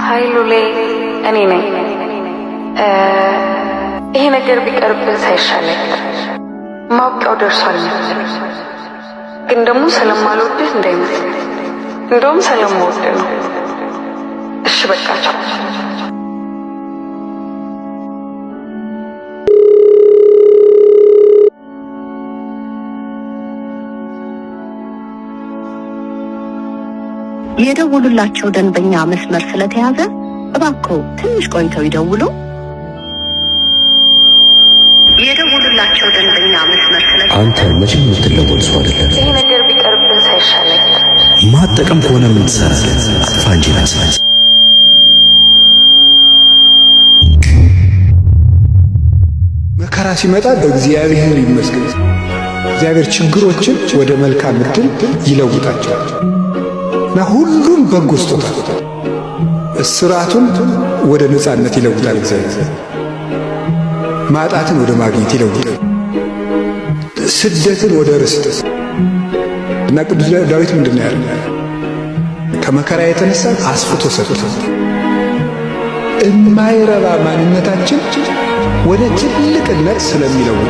ሀይሉሌ እኔ ነኝ። ይሄ ነገር ቢቀርብህ ሳይሻለኝ ማውቂያው ደርሷል ነበር። ግን ደግሞ ስለማልወድህ እንዳይመስል፣ እንደውም ስለምወድህ ነው። እሺ በቃቸው። የደውሉላቸው ደንበኛ መስመር ስለተያዘ እባክዎ ትንሽ ቆይተው ይደውሉ። የደውሉላቸው ደንበኛ መስመር ስለተያዘ አንተ መቼም የምትለወጥ ሰው አይደለም። ይሄ ነገር ቢቀርብህ ሳይሻለኝ ማጠቀም ከሆነ ምን ትሰራለህ? አጥፋ እንጂ ራስህ። መከራ ሲመጣ በእግዚአብሔር ይመስገን። እግዚአብሔር ችግሮችን ወደ መልካም ዕድል ይለውጣቸዋል እና ሁሉም በጎ ስጦታ፣ እስራቱን ወደ ነፃነት ይለውጣል። እግዚአብሔር ማጣትን ወደ ማግኘት ይለውጣል። ስደትን ወደ ርስት እና ቅዱስ ዳዊት ምንድነው ያለው? ከመከራ የተነሳ አስፍቶ ሰጥቶ የማይረባ ማንነታችን ወደ ትልቅነት ስለሚለውጥ